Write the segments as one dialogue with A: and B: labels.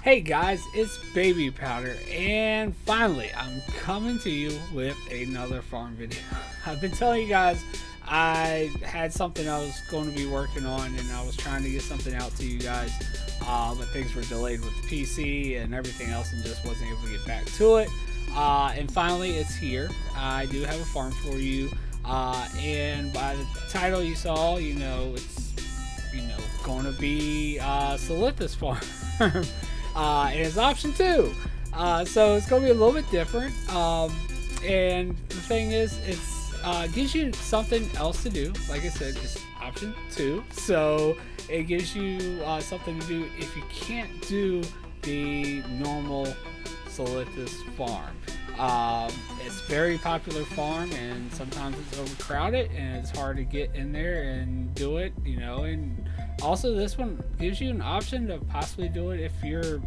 A: Hey guys, it's Babypowder, and finally I'm coming to you with another farm video. I've been telling you guys I had something I was going to be working on, and I was trying to get something out to you guys, but things were delayed with the PC and everything else, and just wasn't able to get back to it. And finally, it's here. I do have a farm for you, and by the title you saw, it's going to be Silithus farm. And it's option two. So it's going to be a little bit different. And the thing is, it's gives you something else to do. Like I said, it's option two. So it gives you something to do if you can't do the normal Silithus farm. It's very popular farm, and sometimes it's overcrowded and it's hard to get in there and do it, and also this one gives you an option to possibly do it if you're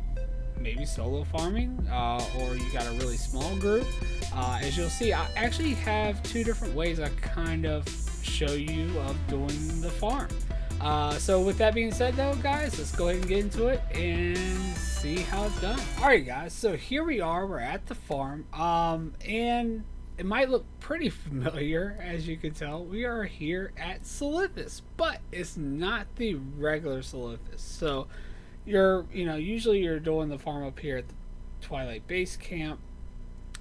A: maybe solo farming, or you got a really small group. As you'll see, I actually have two different ways I kind of show you of doing the farm. So with that being said though, guys, let's go ahead and get into it and see how it's done. Alright guys, so here we are, we're at the farm, and it might look pretty familiar. As you can tell, we are here at Silithus, but it's not the regular Silithus. So usually you're doing the farm up here at the Twilight Base Camp,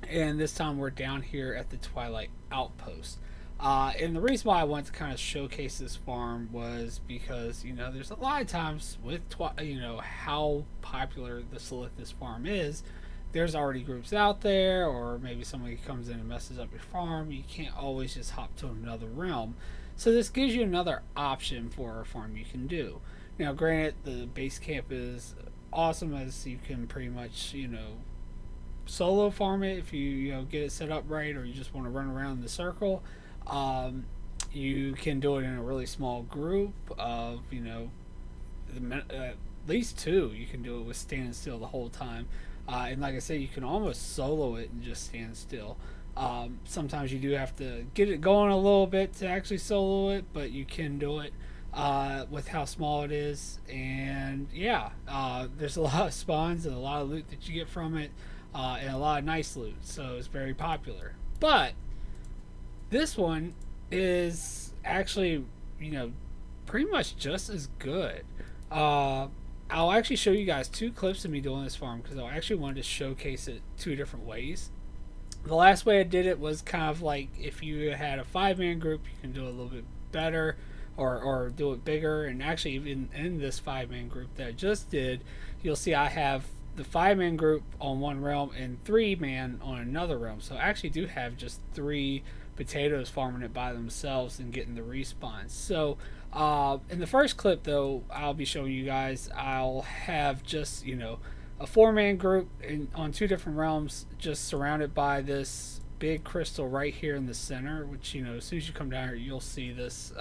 A: and this time we're down here at the Twilight Outpost. And the reason why I wanted to kind of showcase this farm was because there's a lot of times with how popular the Silithus farm is. There's already groups out there, or maybe somebody comes in and messes up your farm. You can't always just hop to another realm. So this gives you another option for a farm you can do. Now, granted, the base camp is awesome, as you can pretty much solo farm it if you get it set up right, or you just want to run around in the circle. You can do it in a really small group of at least two. You can do it with standing still the whole time, and like I said, you can almost solo it and just stand still. Sometimes you do have to get it going a little bit to actually solo it, but you can do it with how small it is. And yeah, there's a lot of spawns and a lot of loot that you get from it, and a lot of nice loot, so it's very popular. But this one is actually, pretty much just as good. I'll actually show you guys two clips of me doing this farm, because I actually wanted to showcase it two different ways. The last way I did it was kind of like if you had a 5-man group, you can do it a little bit better, or do it bigger. And actually, even in this 5-man group that I just did, you'll see I have the 5-man group on one realm and 3-man on another realm. So I actually do have just 3 potatoes farming it by themselves and getting the respawns. So in the first clip though, I'll be showing you guys, I'll have just a 4-man group on 2 different realms, just surrounded by this big crystal right here in the center, which as soon as you come down here, you'll see this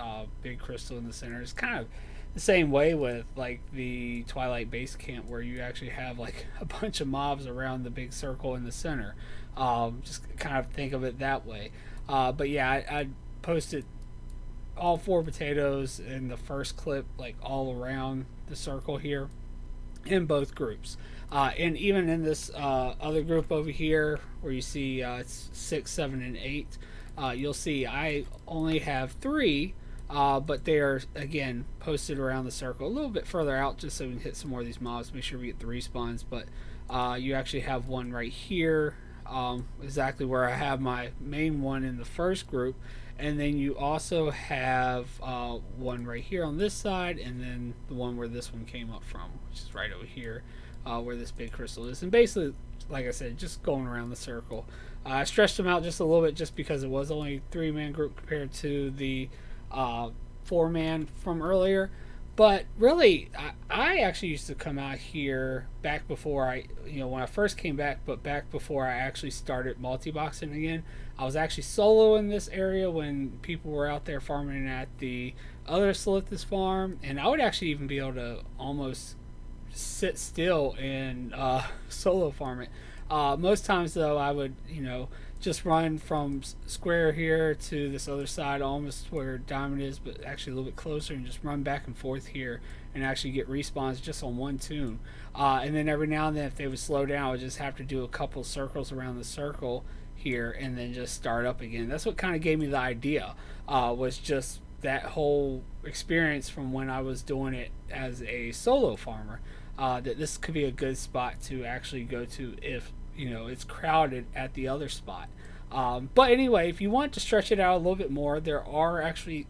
A: big crystal in the center. It's kind of the same way with like the Twilight Base Camp, where you actually have like a bunch of mobs around the big circle in the center. Just kind of think of it that way. But yeah, I posted all 4 potatoes in the first clip, like all around the circle here in both groups. And even in this other group over here, where you see it's 6, 7, and 8, you'll see I only have 3, but they are again posted around the circle a little bit further out, just so we can hit some more of these mobs, make sure we get the respawns. But you actually have one right here, exactly where I have my main one in the first group, and then you also have one right here on this side, and then the one where this one came up from, which is right over here, where this big crystal is. And basically, like I said, just going around the circle. I stretched them out just a little bit, just because it was only a 3-man group compared to the 4-man from earlier. But really, I actually used to come out here back before when I first came back, but back before I actually started multiboxing again. I was actually solo in this area when people were out there farming at the other Silithus farm, and I would actually even be able to almost sit still and solo farm it. Most times though, I would just run from square here to this other side, almost where diamond is, but actually a little bit closer, and just run back and forth here and actually get respawns just on one toon. And then every now and then, if they would slow down, I would just have to do a couple circles around the circle here and then just start up again. That's what kind of gave me the idea, was just that whole experience from when I was doing it as a solo farmer, that this could be a good spot to actually go to if it's crowded at the other spot. But anyway, if you want to stretch it out a little bit more, there are actually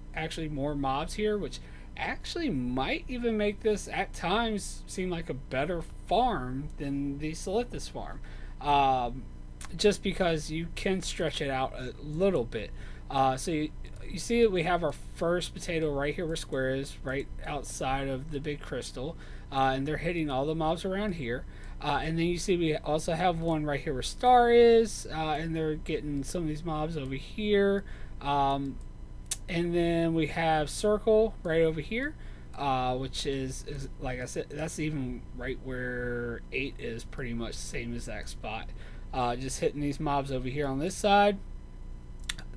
A: more mobs here, which actually might even make this at times seem like a better farm than the Silithus farm, just because you can stretch it out a little bit. So you see that we have our first potato right here where square is, right outside of the big crystal, and they're hitting all the mobs around here. And then you see we also have one right here where star is, and they're getting some of these mobs over here. And then we have circle right over here, which is like I said, that's even right where 8 is, pretty much the same exact spot. Just hitting these mobs over here on this side.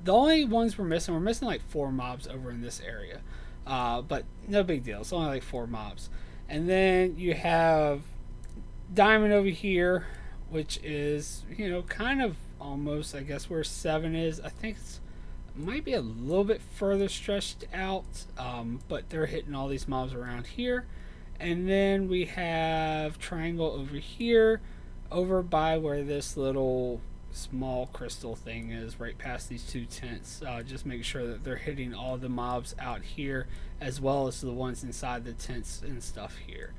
A: The only ones we're missing like 4 mobs over in this area, but no big deal. It's only like 4 mobs. And then you have diamond over here, which is kind of almost, I guess, where 7 is. I think it's might be a little bit further stretched out, but they're hitting all these mobs around here. And then we have triangle over here, over by where this little small crystal thing is, right past these 2 tents. Just make sure that they're hitting all the mobs out here, as well as the ones inside the tents and stuff here.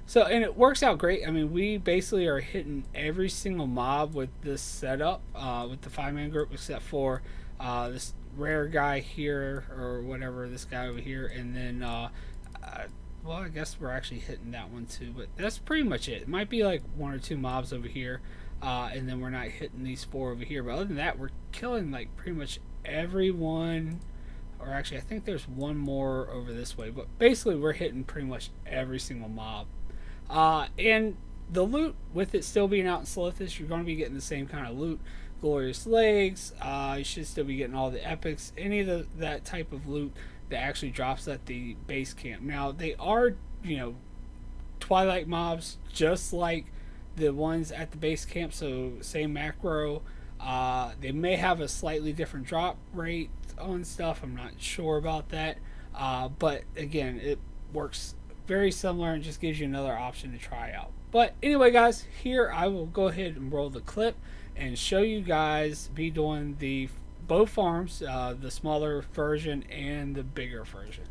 A: So, and it works out great. I mean, we basically are hitting every single mob with this setup, with the 5-man group, except for this rare guy here, or whatever, this guy over here. And then, well, I guess we're actually hitting that one too, but that's pretty much it. It might be like 1 or 2 mobs over here, and then we're not hitting these 4 over here. But other than that, we're killing like pretty much everyone. Or actually, I think there's one more over this way. But basically, we're hitting pretty much every single mob. And the loot, with it still being out in Silithus, you're going to be getting the same kind of loot. Glorious legs, you should still be getting all the epics, any of that type of loot that actually drops at the base camp. Now, they are, Twilight mobs, just like the ones at the base camp, so same macro. They may have a slightly different drop rate on stuff, I'm not sure about that. But again, it works very similar and just gives you another option to try out. But anyway, guys, here I will go ahead and roll the clip and show you guys be doing the both farms, the smaller version and the bigger version.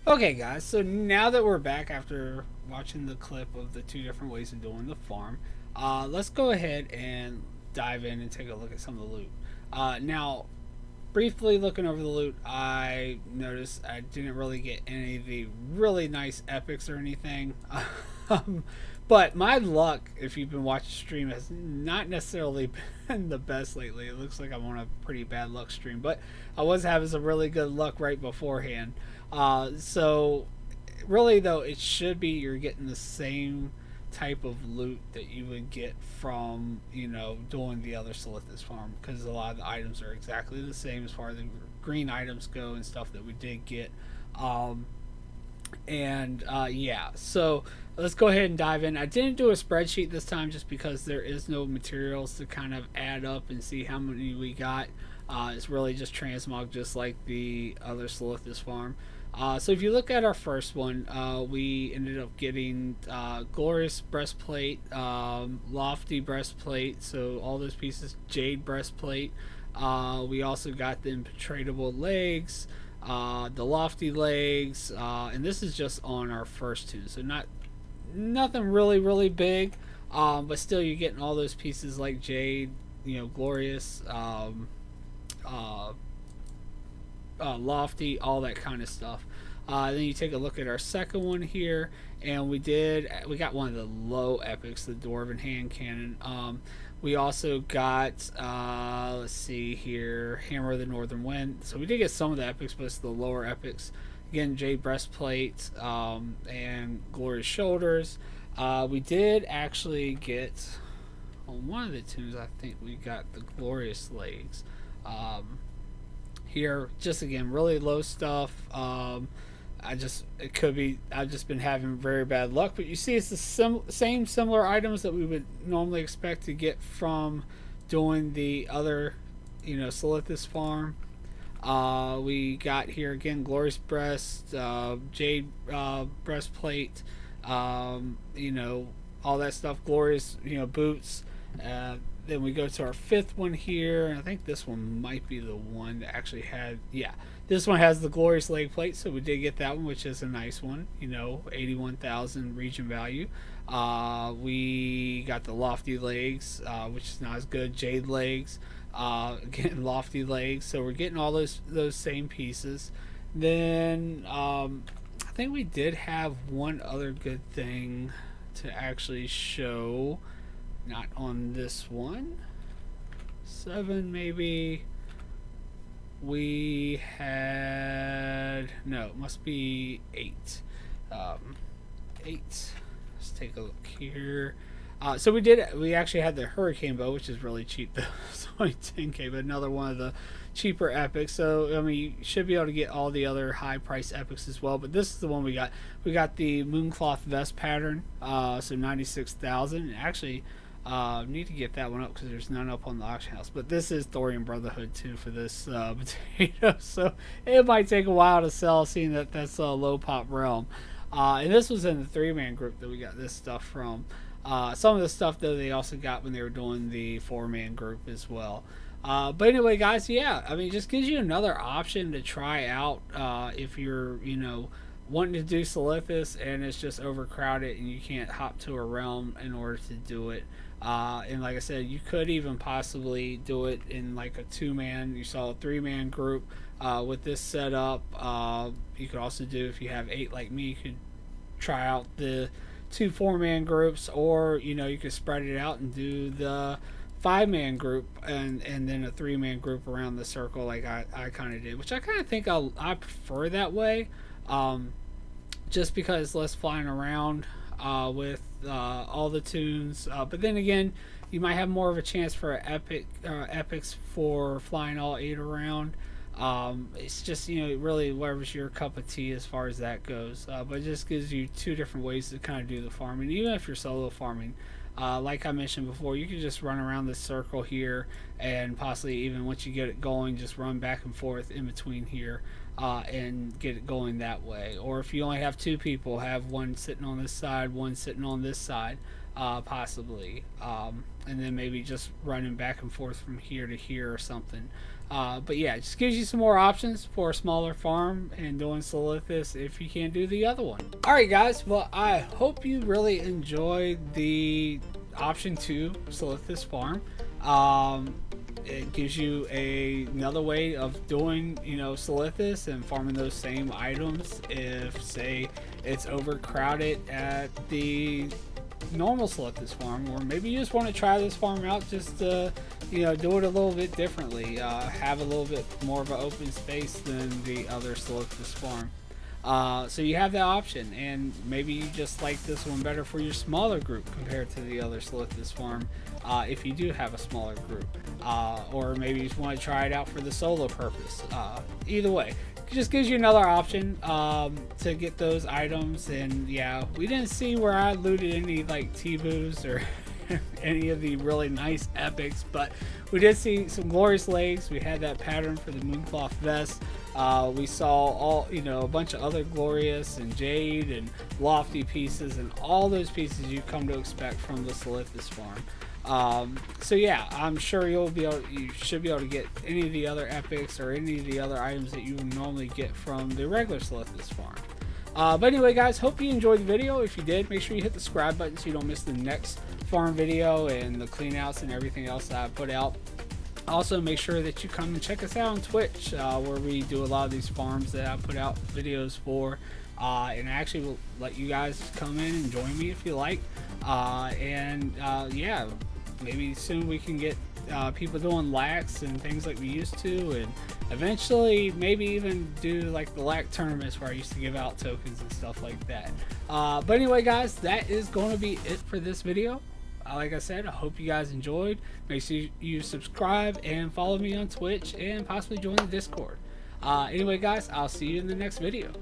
A: Okay, guys, so now that we're back after watching the clip of the 2 different ways of doing the farm, let's go ahead and dive in and take a look at some of the loot. Now, briefly looking over the loot, I noticed I didn't really get any of the really nice epics or anything. But my luck, if you've been watching stream, has not necessarily been the best lately. It looks like I'm on a pretty bad luck stream, but I was having some really good luck right beforehand. So really though, it should be you're getting the same type of loot that you would get from, you know, doing the other Silithus farm, because a lot of the items are exactly the same as far as the green items go and stuff that we did get. Yeah, so let's go ahead and dive in. I didn't do a spreadsheet this time just because there is no materials to kind of add up and see how many we got. It's really just transmog, just like the other Silithus farm. So if you look at our first one, we ended up getting glorious breastplate, lofty breastplate, so all those pieces, jade breastplate. We also got the impenetrable legs, the lofty legs, and this is just on our first toon, so nothing really big, but still you're getting all those pieces like jade, you know, glorious, lofty, all that kind of stuff. Then you take a look at our second one here, and we got one of the low epics, the dwarven hand cannon. We also got let's see here, hammer of the northern wind. So we did get some of the epics, but it's the lower epics. Again, jade breastplate, and glorious shoulders. We did actually get on one of the toons, I think we got the glorious legs. Here, just again, really low stuff. I've just been having very bad luck, but you see it's the same similar items that we would normally expect to get from doing the other, you know, Silithus farm. We got here again glorious breast, jade breastplate, you know, all that stuff, glorious, you know, boots. Then we go to our fifth one here. I think this one might be the one that actually had, yeah, this one has the glorious leg plate, so we did get that one, which is a nice one, you know, 81,000 region value. We got the lofty legs, which is not as good, jade legs, again, lofty legs, so we're getting all those same pieces. Then I think we did have one other good thing to actually show. Not on this one. 7 maybe. We had, no, it must be 8. 8. Let's take a look here. So we actually had the hurricane bow, which is really cheap though. It's only 10k, but another one of the cheaper epics. So I mean, you should be able to get all the other high price epics as well, but this is the one we got. We got the mooncloth vest pattern, so 96,000. Actually, need to get that one up because there's none up on the auction house. But this is Thorian Brotherhood too for this potato, so it might take a while to sell, seeing that that's a low pop realm. And this was in the 3-man group that we got this stuff from. Some of the stuff though they also got when they were doing the 4-man group as well. But anyway, guys, yeah, I mean, it just gives you another option to try out if you're, you know, wanting to do Silithus and it's just overcrowded and you can't hop to a realm in order to do it. And like I said, you could even possibly do it in like a 2-man. You saw a 3-man group with this setup. You could also do, if you have 8 like me, you could try out the 2 4-man groups, or you know, you could spread it out and do the 5-man group and then a 3-man group around the circle like I kind of did, which I kind of think I prefer that way, just because it's less flying around with all the toons, but then again, you might have more of a chance for epics for flying all 8 around. It's just, you know, really whatever's your cup of tea as far as that goes, but it just gives you 2 different ways to kind of do the farming. Even if you're solo farming, like I mentioned before, you can just run around this circle here and possibly even once you get it going, just run back and forth in between here and get it going that way. Or if you only have 2 people, have one sitting on this side, one sitting on this side, possibly, and then maybe just running back and forth from here to here or something. But yeah, it just gives you some more options for a smaller farm and doing Silithus if you can't do the other one. Alright guys, well, I hope you really enjoyed the option 2 Silithus farm. it gives you another way of doing, you know, Silithus and farming those same items if, say, it's overcrowded at the normal Silithus farm, or maybe you just want to try this farm out just to, you know, do it a little bit differently, have a little bit more of an open space than the other Silithus farm. So you have that option, and maybe you just like this one better for your smaller group compared to the other Silithus farm, if you do have a smaller group, or maybe you just want to try it out for the solo purpose. Either way, it just gives you another option to get those items. And yeah, we didn't see where I looted any like T-boos or any of the really nice epics, but we did see some glorious legs. We had that pattern for the mooncloth vest. We saw all, you know, a bunch of other glorious and jade and lofty pieces, and all those pieces you come to expect from the Silithus farm. So yeah, I'm sure you should be able to get any of the other epics or any of the other items that you would normally get from the regular Silithus farm. But anyway, guys, hope you enjoyed the video. If you did, make sure you hit the subscribe button so you don't miss the next farm video and the cleanouts and everything else that I put out. Also, make sure that you come and check us out on Twitch, where we do a lot of these farms that I put out videos for. And I actually will let you guys come in and join me if you like. Yeah, maybe soon we can get people doing lacs and things like we used to, and eventually maybe even do like the lac tournaments where I used to give out tokens and stuff like that. But anyway, guys, that is going to be it for this video. Like I said, I hope you guys enjoyed. Make sure you subscribe and follow me on Twitch and possibly join the Discord. Anyway, guys, I'll see you in the next video.